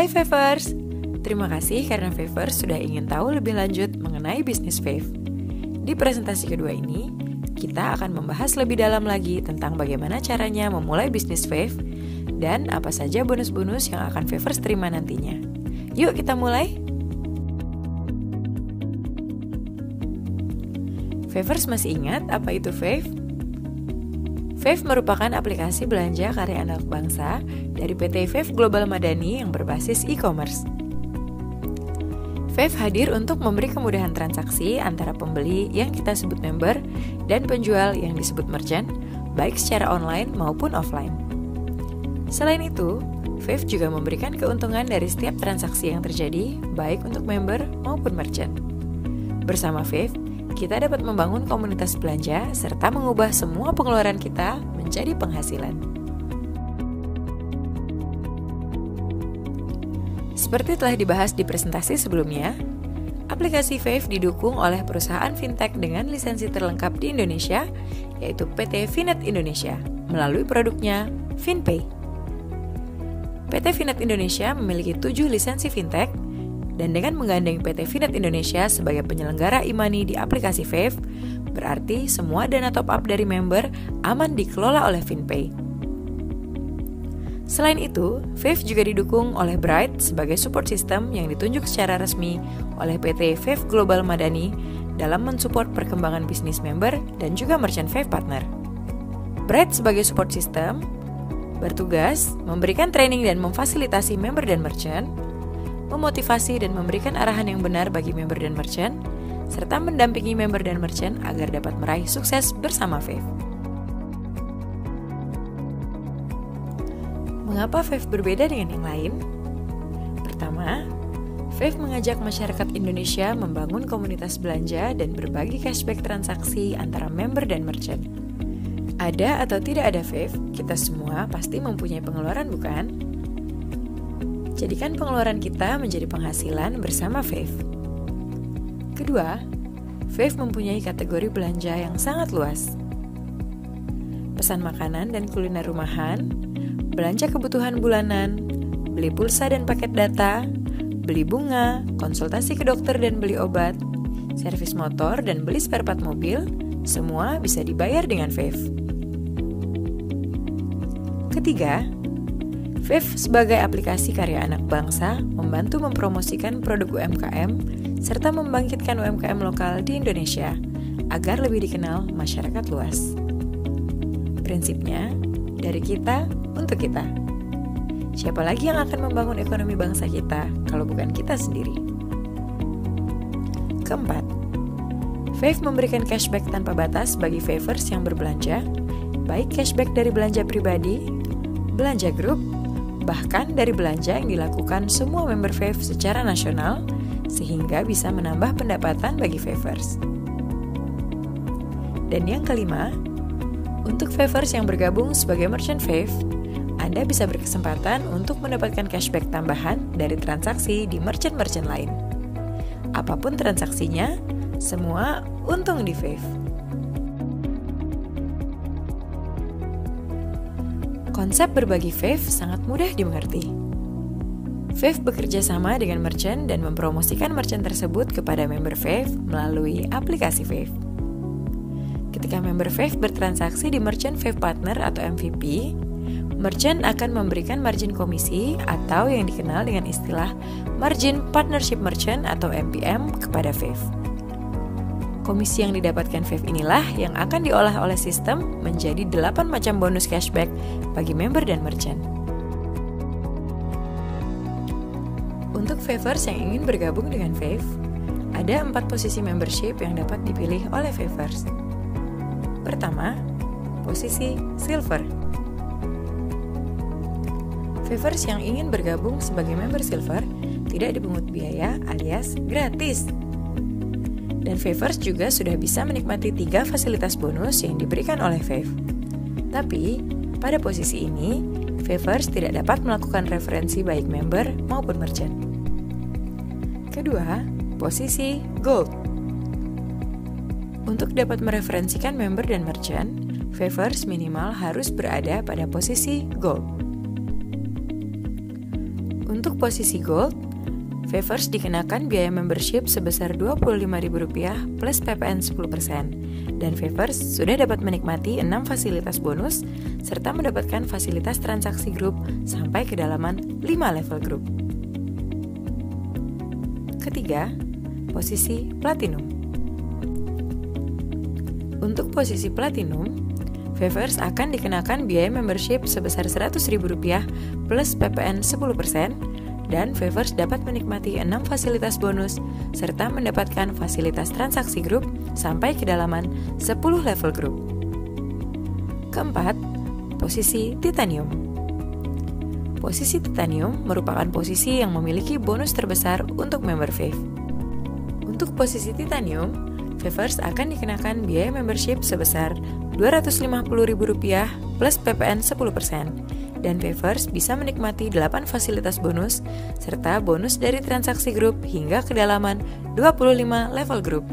Hai Favers, terima kasih karena Favers sudah ingin tahu lebih lanjut mengenai bisnis Fave. Di presentasi kedua ini, kita akan membahas lebih dalam lagi tentang bagaimana caranya memulai bisnis Fave dan apa saja bonus-bonus yang akan Favers terima nantinya. Yuk kita mulai! Favers masih ingat apa itu Fave? Fave merupakan aplikasi belanja karya anak bangsa dari PT Fave Global Madani yang berbasis e-commerce. Fave hadir untuk memberi kemudahan transaksi antara pembeli yang kita sebut member dan penjual yang disebut merchant, baik secara online maupun offline. Selain itu, Fave juga memberikan keuntungan dari setiap transaksi yang terjadi, baik untuk member maupun merchant. Bersama Fave, kita dapat membangun komunitas belanja serta mengubah semua pengeluaran kita menjadi penghasilan. Seperti telah dibahas di presentasi sebelumnya, aplikasi Fave didukung oleh perusahaan fintech dengan lisensi terlengkap di Indonesia, yaitu PT Finet Indonesia, melalui produknya FinPay. PT Finet Indonesia memiliki 7 lisensi fintech, dan dengan menggandeng PT Finet Indonesia sebagai penyelenggara e-money di aplikasi Fave, berarti semua dana top-up dari member aman dikelola oleh FinPay. Selain itu, Fave juga didukung oleh Bright sebagai support system yang ditunjuk secara resmi oleh PT Fave Global Madani dalam mensupport perkembangan bisnis member dan juga merchant Fave partner. Bright sebagai support system bertugas memberikan training dan memfasilitasi member dan merchant, memotivasi dan memberikan arahan yang benar bagi member dan merchant, serta mendampingi member dan merchant agar dapat meraih sukses bersama Fave. Mengapa Fave berbeda dengan yang lain? Pertama, Fave mengajak masyarakat Indonesia membangun komunitas belanja dan berbagi cashback transaksi antara member dan merchant. Ada atau tidak ada Fave, kita semua pasti mempunyai pengeluaran, bukan? Jadikan pengeluaran kita menjadi penghasilan bersama Fave. Kedua, Fave mempunyai kategori belanja yang sangat luas. Pesan makanan dan kuliner rumahan, belanja kebutuhan bulanan, beli pulsa dan paket data, beli bunga, konsultasi ke dokter dan beli obat, servis motor dan beli spare part mobil, semua bisa dibayar dengan Fave. Ketiga, Fave sebagai aplikasi karya anak bangsa membantu mempromosikan produk UMKM serta membangkitkan UMKM lokal di Indonesia agar lebih dikenal masyarakat luas. Prinsipnya, dari kita untuk kita. Siapa lagi yang akan membangun ekonomi bangsa kita kalau bukan kita sendiri? Keempat, Fave memberikan cashback tanpa batas bagi Favers yang berbelanja, baik cashback dari belanja pribadi, belanja grup, bahkan dari belanja yang dilakukan semua member Fave secara nasional, sehingga bisa menambah pendapatan bagi Favers. Dan yang kelima, untuk Favers yang bergabung sebagai merchant Fave, Anda bisa berkesempatan untuk mendapatkan cashback tambahan dari transaksi di merchant-merchant lain. Apapun transaksinya, semua untung di Fave. Konsep berbagi Fave sangat mudah dimengerti. Fave bekerja sama dengan merchant dan mempromosikan merchant tersebut kepada member Fave melalui aplikasi Fave. Ketika member Fave bertransaksi di merchant Fave partner atau MVP, merchant akan memberikan margin komisi atau yang dikenal dengan istilah Margin Partnership Merchant atau MPM kepada Fave. Komisi yang didapatkan Fave inilah yang akan diolah oleh sistem menjadi 8 macam bonus cashback bagi member dan merchant. Untuk Favers yang ingin bergabung dengan Fave, ada 4 posisi membership yang dapat dipilih oleh Favers. Pertama, posisi Silver. Favers yang ingin bergabung sebagai member Silver tidak dipungut biaya alias gratis. Dan Favers juga sudah bisa menikmati 3 fasilitas bonus yang diberikan oleh Fave. Tapi, pada posisi ini, Favers tidak dapat melakukan referensi baik member maupun merchant. Kedua, posisi Gold. Untuk dapat mereferensikan member dan merchant, Favers minimal harus berada pada posisi Gold. Untuk posisi Gold, Favors dikenakan biaya membership sebesar Rp25.000 plus PPN 10%, dan Favors sudah dapat menikmati 6 fasilitas bonus serta mendapatkan fasilitas transaksi grup sampai kedalaman 5 level grup. Ketiga, posisi Platinum. Untuk posisi Platinum, Favors akan dikenakan biaya membership sebesar Rp100.000 plus PPN 10%, dan Favors dapat menikmati 6 fasilitas bonus serta mendapatkan fasilitas transaksi grup sampai kedalaman 10 level grup. Keempat, posisi Titanium. Posisi Titanium merupakan posisi yang memiliki bonus terbesar untuk member Fave. Untuk posisi Titanium, Favors akan dikenakan biaya membership sebesar Rp250.000 plus PPN 10%, dan Favors bisa menikmati 8 fasilitas bonus serta bonus dari transaksi grup hingga kedalaman 25 level grup.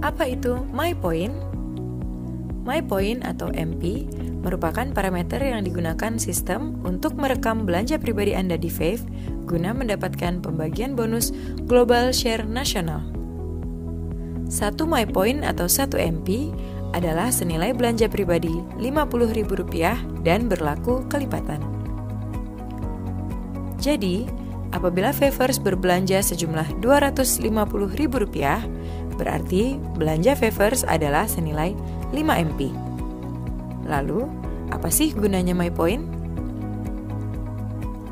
Apa itu MyPoint? MyPoint atau MP merupakan parameter yang digunakan sistem untuk merekam belanja pribadi Anda di Fave guna mendapatkan pembagian bonus Global Share Nasional. 1 MyPoint atau 1 MP adalah senilai belanja pribadi Rp50.000 dan berlaku kelipatan. Jadi, apabila Favors berbelanja sejumlah Rp250.000, berarti belanja Favors adalah senilai 5 MP. Lalu, apa sih gunanya MyPoint?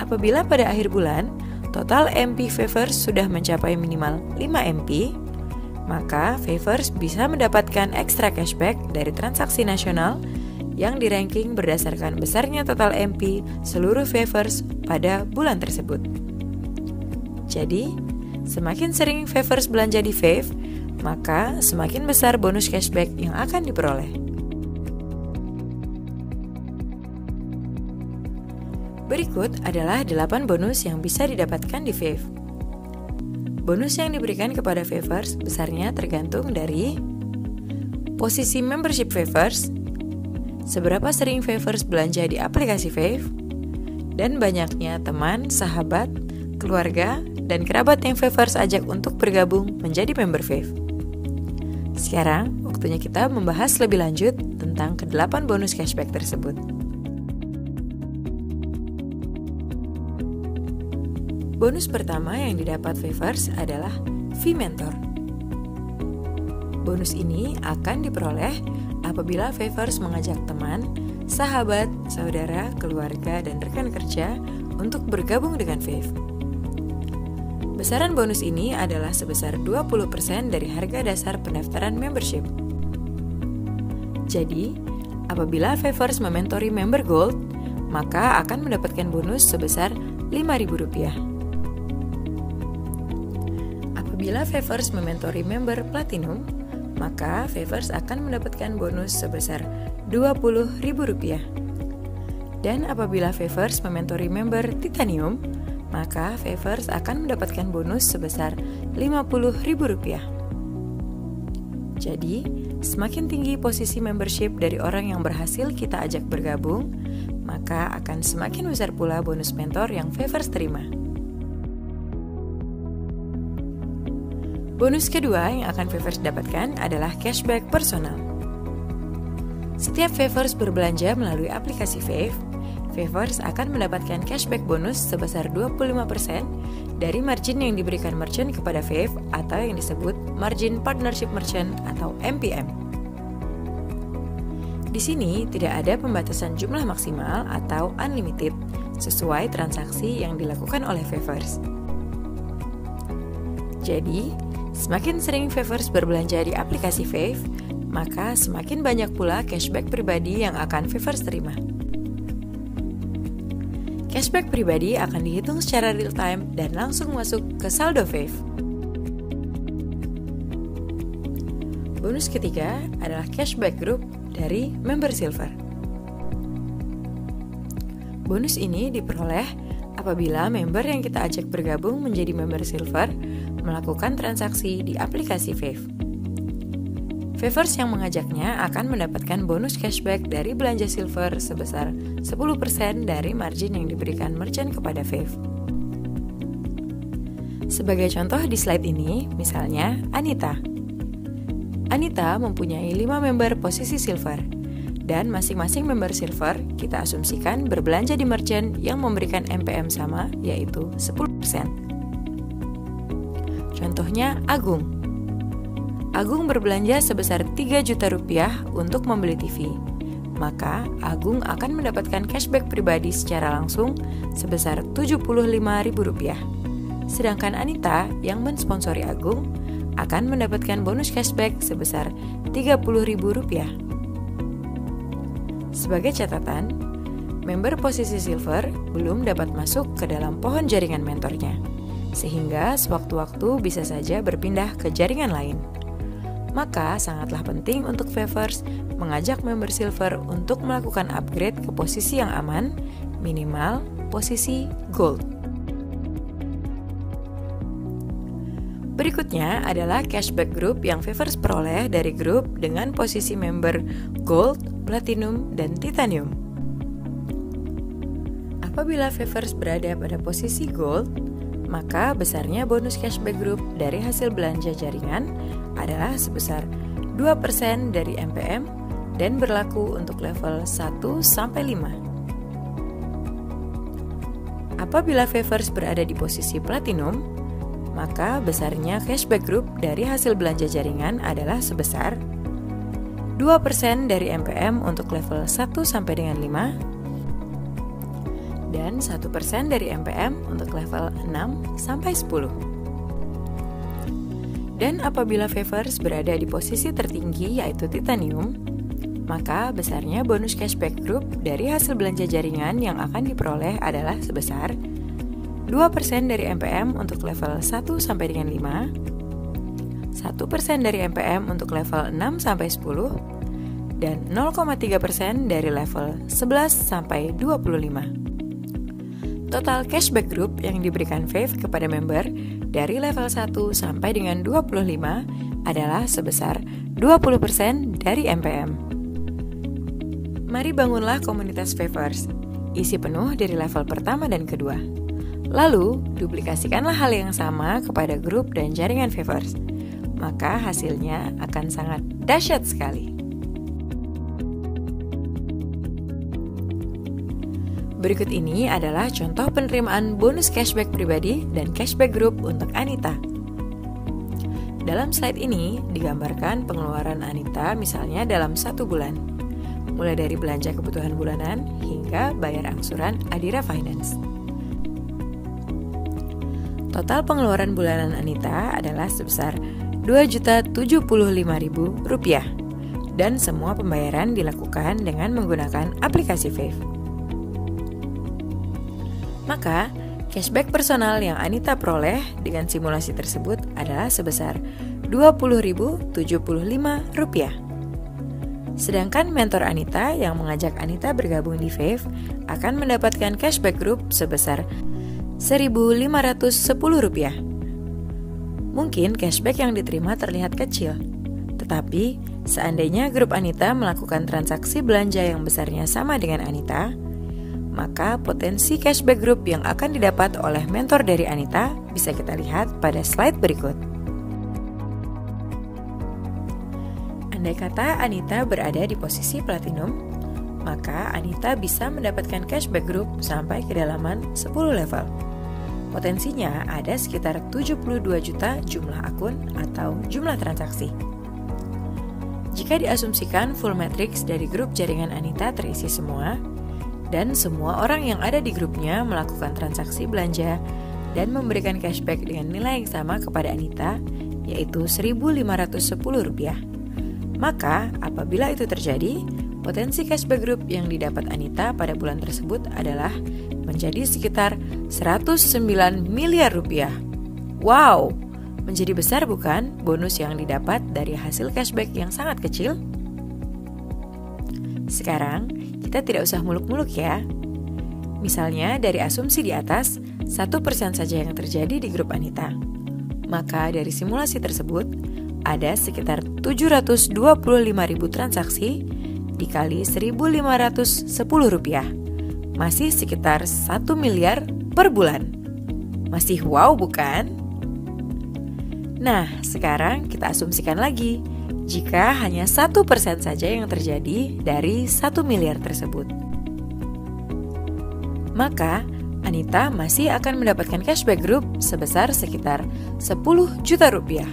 Apabila pada akhir bulan, total MP Favors sudah mencapai minimal 5 MP, maka Favors bisa mendapatkan ekstra cashback dari transaksi nasional yang di-ranking berdasarkan besarnya total MP seluruh Favors pada bulan tersebut. Jadi, semakin sering Favors belanja di Fave, maka semakin besar bonus cashback yang akan diperoleh. Berikut adalah 8 bonus yang bisa didapatkan di Fave. Bonus yang diberikan kepada Favors besarnya tergantung dari posisi membership Favors, seberapa sering Favors belanja di aplikasi Fave, dan banyaknya teman, sahabat, keluarga, dan kerabat yang Favors ajak untuk bergabung menjadi member Fave. Sekarang, waktunya kita membahas lebih lanjut tentang ke-8 bonus cashback tersebut. Bonus pertama yang didapat Favors adalah V-Mentor. Bonus ini akan diperoleh apabila Favors mengajak teman, sahabat, saudara, keluarga, dan rekan kerja untuk bergabung dengan Fave. Besaran bonus ini adalah sebesar 20% dari harga dasar pendaftaran membership. Jadi, apabila Favors mementori member Gold, maka akan mendapatkan bonus sebesar Rp5.000. Apabila Favors mementori member Platinum, maka Favors akan mendapatkan bonus sebesar Rp20.000. Dan apabila Favors mementori member Titanium, maka Favors akan mendapatkan bonus sebesar Rp50.000. Jadi, semakin tinggi posisi membership dari orang yang berhasil kita ajak bergabung, maka akan semakin besar pula bonus mentor yang Favors terima. Bonus kedua yang akan Favors dapatkan adalah cashback personal. Setiap Favors berbelanja melalui aplikasi Fave, Favors akan mendapatkan cashback bonus sebesar 25% dari margin yang diberikan merchant kepada Fave atau yang disebut Margin Partnership Merchant atau MPM. Di sini tidak ada pembatasan jumlah maksimal atau unlimited sesuai transaksi yang dilakukan oleh Favors. Jadi, semakin sering Favors berbelanja di aplikasi Fave, maka semakin banyak pula cashback pribadi yang akan Favors terima. Cashback pribadi akan dihitung secara real time dan langsung masuk ke saldo Fave. Bonus ketiga adalah cashback group dari member Silver. Bonus ini diperoleh apabila member yang kita ajak bergabung menjadi member Silver melakukan transaksi di aplikasi Fave. Favors yang mengajaknya akan mendapatkan bonus cashback dari belanja silver sebesar 10% dari margin yang diberikan merchant kepada Fave. Sebagai contoh di slide ini, misalnya Anita. Anita mempunyai 5 member posisi silver, dan masing-masing member silver kita asumsikan berbelanja di merchant yang memberikan MPM sama, yaitu 10%. Contohnya Agung. Agung berbelanja sebesar 3 juta rupiah untuk membeli TV. Maka Agung akan mendapatkan cashback pribadi secara langsung sebesar Rp75.000. Sedangkan Anita yang mensponsori Agung akan mendapatkan bonus cashback sebesar Rp30.000. Sebagai catatan, member posisi silver belum dapat masuk ke dalam pohon jaringan mentornya, sehingga sewaktu-waktu bisa saja berpindah ke jaringan lain. Maka sangatlah penting untuk Favors mengajak member silver untuk melakukan upgrade ke posisi yang aman, minimal posisi gold. Berikutnya adalah cashback group yang Favors peroleh dari grup dengan posisi member gold, platinum, dan titanium. Apabila Favors berada pada posisi gold, maka besarnya bonus cashback group dari hasil belanja jaringan adalah sebesar 2% dari MPM dan berlaku untuk level 1-5. Apabila Favors berada di posisi platinum, maka besarnya cashback group dari hasil belanja jaringan adalah sebesar 2% dari MPM untuk level 1-5 dan 1% dari MPM untuk level 6-10. Dan apabila Favors berada di posisi tertinggi yaitu titanium, maka besarnya bonus cashback group dari hasil belanja jaringan yang akan diperoleh adalah sebesar 2% dari MPM untuk level 1-5, 1% dari MPM untuk level 6-10, dan 0,3% dari level 11-25. Total cashback group yang diberikan Fave kepada member dari level 1 sampai dengan 25 adalah sebesar 20% dari MPM. Mari bangunlah komunitas Favors, isi penuh dari level pertama dan kedua. Lalu, duplikasikanlah hal yang sama kepada grup dan jaringan Favors. Maka hasilnya akan sangat dahsyat sekali. Berikut ini adalah contoh penerimaan bonus cashback pribadi dan cashback group untuk Anita. Dalam slide ini digambarkan pengeluaran Anita misalnya dalam 1 bulan, mulai dari belanja kebutuhan bulanan hingga bayar angsuran Adira Finance. Total pengeluaran bulanan Anita adalah sebesar Rp2.075.000 dan semua pembayaran dilakukan dengan menggunakan aplikasi Fave. Maka, cashback personal yang Anita peroleh dengan simulasi tersebut adalah sebesar Rp20.075. Sedangkan mentor Anita yang mengajak Anita bergabung di Fave akan mendapatkan cashback group sebesar Rp1.510. Mungkin cashback yang diterima terlihat kecil, tetapi seandainya grup Anita melakukan transaksi belanja yang besarnya sama dengan Anita, maka potensi cashback group yang akan didapat oleh mentor dari Anita bisa kita lihat pada slide berikut. Andai kata Anita berada di posisi platinum, maka Anita bisa mendapatkan cashback group sampai kedalaman 10 level. Potensinya ada sekitar 72 juta jumlah akun atau jumlah transaksi. Jika diasumsikan full matrix dari grup jaringan Anita terisi semua, dan semua orang yang ada di grupnya melakukan transaksi belanja dan memberikan cashback dengan nilai yang sama kepada Anita, yaitu Rp1.510. Maka, apabila itu terjadi, potensi cashback group yang didapat Anita pada bulan tersebut adalah menjadi sekitar Rp109 miliar. Wow, menjadi besar bukan bonus yang didapat dari hasil cashback yang sangat kecil? Sekarang, kita tidak usah muluk-muluk ya. Misalnya dari asumsi di atas, 1% saja yang terjadi di grup Anita. Maka dari simulasi tersebut, ada sekitar 725.000 transaksi dikali Rp1.510, masih sekitar 1 miliar per bulan. Masih wow bukan? Nah, sekarang kita asumsikan lagi, jika hanya 1% saja yang terjadi dari 1 miliar tersebut. Maka, Anita masih akan mendapatkan cashback group sebesar sekitar 10 juta rupiah.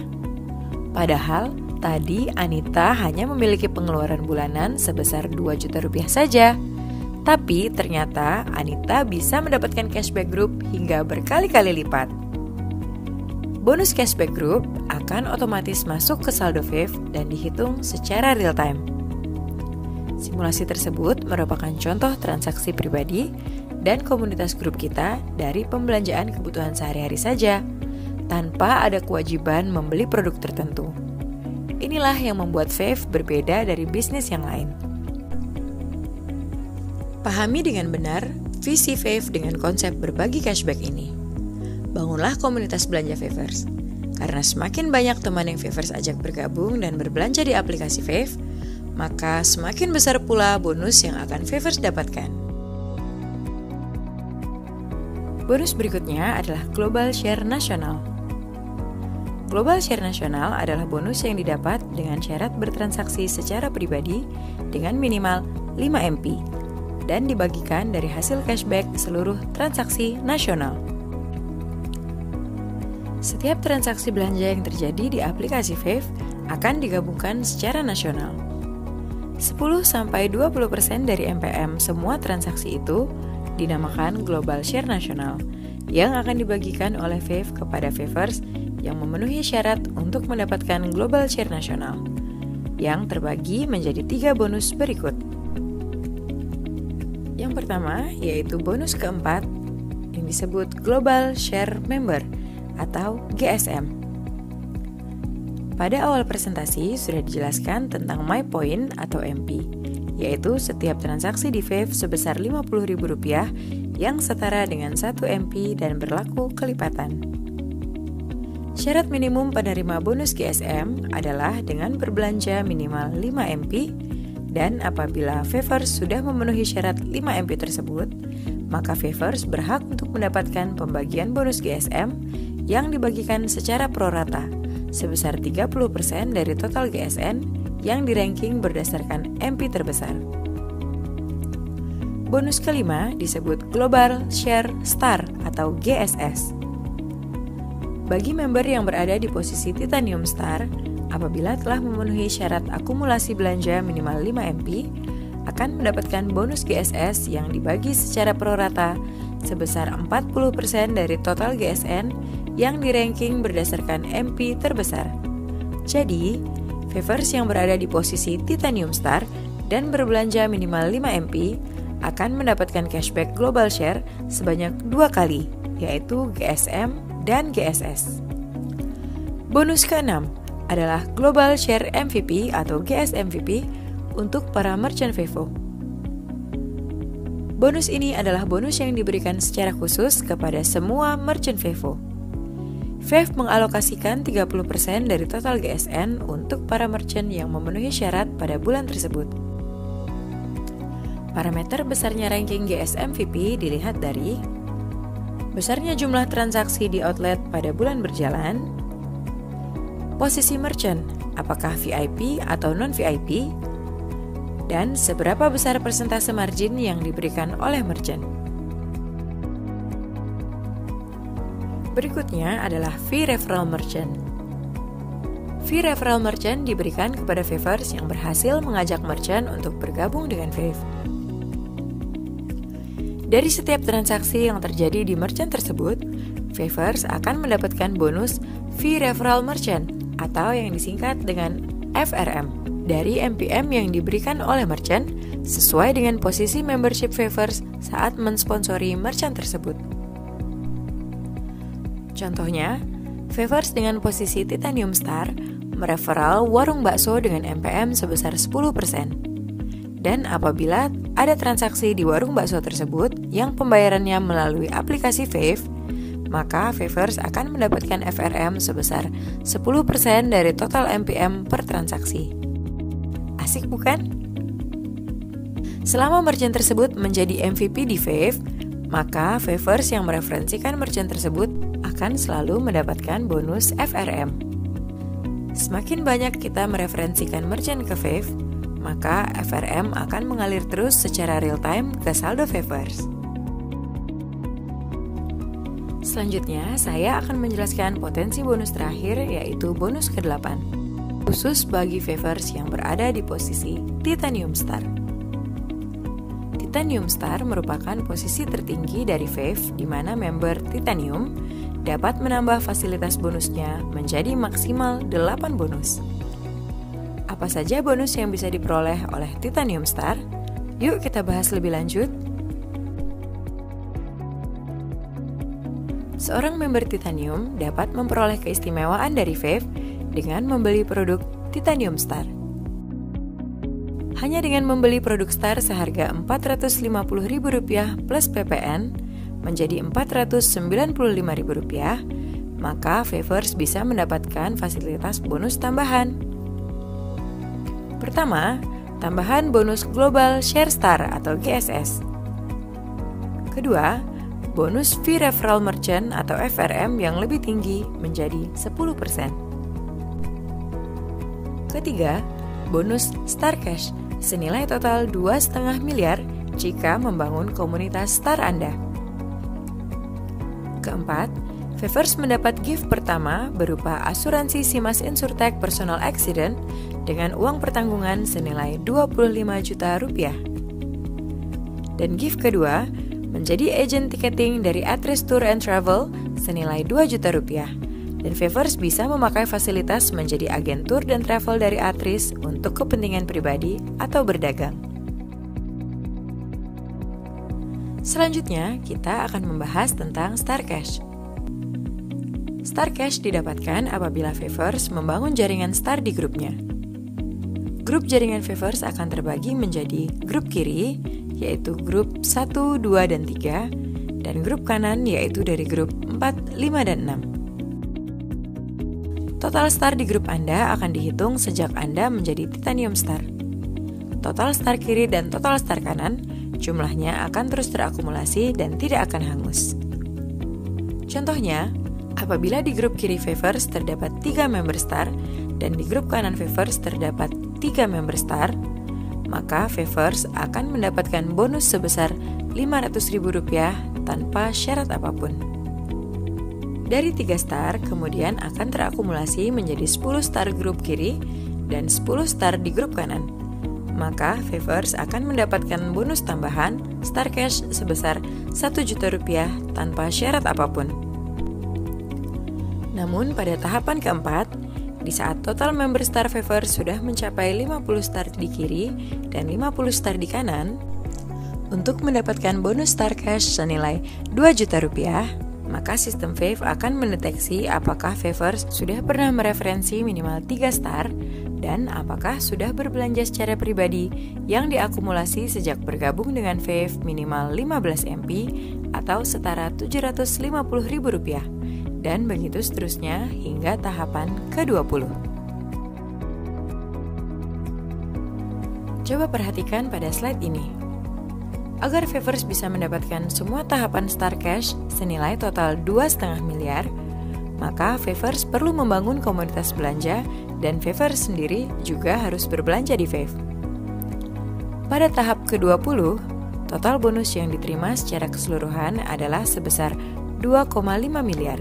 Padahal, tadi Anita hanya memiliki pengeluaran bulanan sebesar 2 juta rupiah saja. Tapi ternyata Anita bisa mendapatkan cashback group hingga berkali-kali lipat. Bonus cashback group akan otomatis masuk ke saldo Fave dan dihitung secara real time. Simulasi tersebut merupakan contoh transaksi pribadi dan komunitas grup kita dari pembelanjaan kebutuhan sehari-hari saja, tanpa ada kewajiban membeli produk tertentu. Inilah yang membuat Fave berbeda dari bisnis yang lain. Pahami dengan benar visi Fave dengan konsep berbagi cashback ini. Bangunlah komunitas belanja Favers, karena semakin banyak teman yang Favers ajak bergabung dan berbelanja di aplikasi Fave, maka semakin besar pula bonus yang akan Favers dapatkan. Bonus berikutnya adalah Global Share Nasional. Global Share Nasional adalah bonus yang didapat dengan syarat bertransaksi secara pribadi dengan minimal 5 MP dan dibagikan dari hasil cashback seluruh transaksi nasional. Setiap transaksi belanja yang terjadi di aplikasi Fave akan digabungkan secara nasional. 10-20% dari MPM semua transaksi itu dinamakan Global Share Nasional yang akan dibagikan oleh Fave kepada Favers yang memenuhi syarat untuk mendapatkan Global Share Nasional yang terbagi menjadi 3 bonus berikut. Yang pertama yaitu bonus keempat yang disebut Global Share Member atau GSM. Pada awal presentasi sudah dijelaskan tentang My Point atau MP, yaitu setiap transaksi di Fave sebesar Rp50.000 yang setara dengan 1 MP dan berlaku kelipatan. Syarat minimum penerima bonus GSM adalah dengan berbelanja minimal 5 MP dan apabila Favers sudah memenuhi syarat 5 MP tersebut, maka Favers berhak untuk mendapatkan pembagian bonus GSM yang dibagikan secara prorata sebesar 30% dari total GSN yang di-ranking berdasarkan MP terbesar. Bonus kelima disebut Global Share Star atau GSS. Bagi member yang berada di posisi Titanium Star, apabila telah memenuhi syarat akumulasi belanja minimal 5 MP, akan mendapatkan bonus GSS yang dibagi secara prorata sebesar 40% dari total GSN yang di-ranking berdasarkan MP terbesar. Jadi, Favers yang berada di posisi Titanium Star dan berbelanja minimal 5 MP akan mendapatkan cashback Global Share sebanyak 2 kali, yaitu GSM dan GSS. Bonus ke-6 adalah Global Share MVP atau GSMVP untuk para merchant Vevo. Bonus ini adalah bonus yang diberikan secara khusus kepada semua merchant Vevo. Fave mengalokasikan 30% dari total GSN untuk para merchant yang memenuhi syarat pada bulan tersebut. Parameter besarnya ranking GSMVP dilihat dari besarnya jumlah transaksi di outlet pada bulan berjalan, posisi merchant, apakah VIP atau non-VIP, dan seberapa besar persentase margin yang diberikan oleh merchant. Berikutnya adalah fee referral merchant. Fee referral merchant diberikan kepada Favers yang berhasil mengajak merchant untuk bergabung dengan Fave. Dari setiap transaksi yang terjadi di merchant tersebut, Favers akan mendapatkan bonus fee referral merchant atau yang disingkat dengan FRM dari MPM yang diberikan oleh merchant sesuai dengan posisi membership Favers saat mensponsori merchant tersebut. Contohnya, Favers dengan posisi Titanium Star mereferal warung bakso dengan MPM sebesar 10%. Dan apabila ada transaksi di warung bakso tersebut yang pembayarannya melalui aplikasi Fave, maka Favors akan mendapatkan FRM sebesar 10% dari total MPM per transaksi. Asik bukan? Selama merchant tersebut menjadi MVP di Fave, maka Favors yang mereferensikan merchant tersebut akan selalu mendapatkan bonus FRM. Semakin banyak kita mereferensikan merchant ke Fave, maka FRM akan mengalir terus secara real time ke saldo Favors. Selanjutnya, saya akan menjelaskan potensi bonus terakhir, yaitu bonus ke-8, khusus bagi Favors yang berada di posisi Titanium Star. Titanium Star merupakan posisi tertinggi dari Fave, di mana member Titanium dapat menambah fasilitas bonusnya menjadi maksimal 8 bonus. Apa saja bonus yang bisa diperoleh oleh Titanium Star? Yuk kita bahas lebih lanjut. Seorang member Titanium dapat memperoleh keistimewaan dari Fave dengan membeli produk Titanium Star. Hanya dengan membeli produk Star seharga Rp450.000 plus PPN menjadi Rp495.000, maka Favors bisa mendapatkan fasilitas bonus tambahan. Pertama, tambahan bonus Global Share Star atau GSS. Kedua, bonus fee referral merchant atau FRM yang lebih tinggi menjadi 10%. Ketiga, bonus Star Cash senilai total 2,5 miliar jika membangun komunitas Star Anda. Keempat, Favors mendapat gift pertama berupa asuransi Simas Insurtech Personal Accident dengan uang pertanggungan senilai Rp25 juta. Dan gift kedua menjadi agent ticketing dari Atris Tour and Travel senilai Rp2 juta. Dan Favors bisa memakai fasilitas menjadi agen tour dan travel dari Atris untuk kepentingan pribadi atau berdagang. Selanjutnya, kita akan membahas tentang Star Cash. Star Cash didapatkan apabila Favors membangun jaringan Star di grupnya. Grup jaringan Favors akan terbagi menjadi grup kiri, yaitu grup 1, 2, dan 3, dan grup kanan yaitu dari grup 4, 5, dan 6. Total Star di grup Anda akan dihitung sejak Anda menjadi Titanium Star. Total Star kiri dan total Star kanan, jumlahnya akan terus terakumulasi dan tidak akan hangus. Contohnya, apabila di grup kiri Favors terdapat 3 member Star dan di grup kanan Favors terdapat 3 member Star, maka Favors akan mendapatkan bonus sebesar Rp500.000 tanpa syarat apapun. Dari 3 star kemudian akan terakumulasi menjadi 10 star grup kiri dan 10 star di grup kanan. Maka Favors akan mendapatkan bonus tambahan Star Cash sebesar Rp1 juta tanpa syarat apapun. Namun pada tahapan keempat, di saat total member Star Favors sudah mencapai 50 star di kiri dan 50 star di kanan, untuk mendapatkan bonus Star Cash senilai Rp2 juta, maka sistem Fave akan mendeteksi apakah Favors sudah pernah mereferensi minimal 3 star dan apakah sudah berbelanja secara pribadi yang diakumulasi sejak bergabung dengan Fave minimal 15 MP atau setara Rp750.000 dan begitu seterusnya hingga tahapan ke-20. Coba perhatikan pada slide ini. Agar Favors bisa mendapatkan semua tahapan Star Cash senilai total Rp2,5 miliar, maka Favors perlu membangun komunitas belanja dan Favors sendiri juga harus berbelanja di Fave. Pada tahap ke-20, total bonus yang diterima secara keseluruhan adalah sebesar Rp2,5 miliar.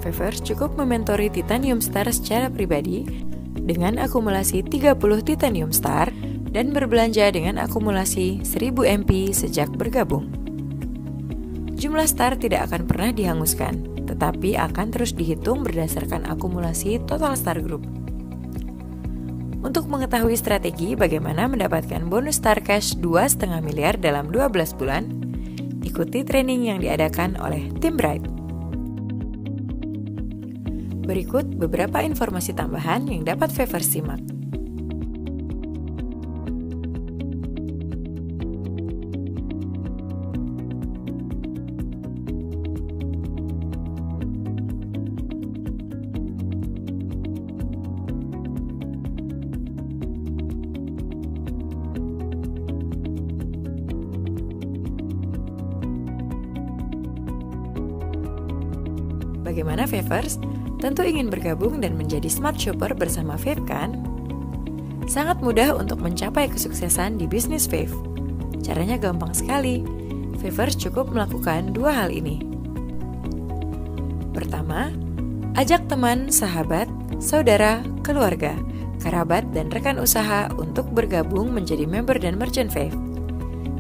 Favors cukup mementori Titanium Star secara pribadi dengan akumulasi 30 Titanium Star dan berbelanja dengan akumulasi 1000 MP sejak bergabung. Jumlah star tidak akan pernah dihanguskan, tetapi akan terus dihitung berdasarkan akumulasi total star group. Untuk mengetahui strategi bagaimana mendapatkan bonus Star Cash Rp2,5 miliar dalam 12 bulan, ikuti training yang diadakan oleh tim Bright. Berikut beberapa informasi tambahan yang dapat Favors simak. Bagaimana Favers? Tentu ingin bergabung dan menjadi smart shopper bersama Fave kan? Sangat mudah untuk mencapai kesuksesan di bisnis Fave. Caranya gampang sekali. Favers cukup melakukan 2 hal ini. Pertama, ajak teman, sahabat, saudara, keluarga, kerabat, dan rekan usaha untuk bergabung menjadi member dan merchant Fave.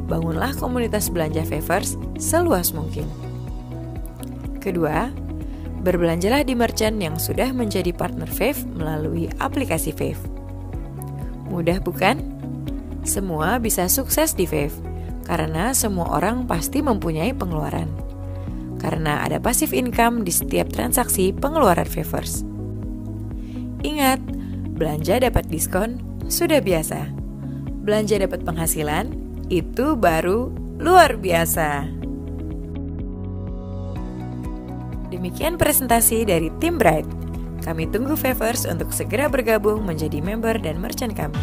Bangunlah komunitas belanja Favers seluas mungkin. Kedua, berbelanjalah di merchant yang sudah menjadi partner Fave melalui aplikasi Fave. Mudah bukan? Semua bisa sukses di Fave, karena semua orang pasti mempunyai pengeluaran. Karena ada passive income di setiap transaksi pengeluaran Favers. Ingat, belanja dapat diskon sudah biasa. Belanja dapat penghasilan itu baru luar biasa. Demikian presentasi dari tim Bright. Kami tunggu Favers untuk segera bergabung menjadi member dan merchant kami.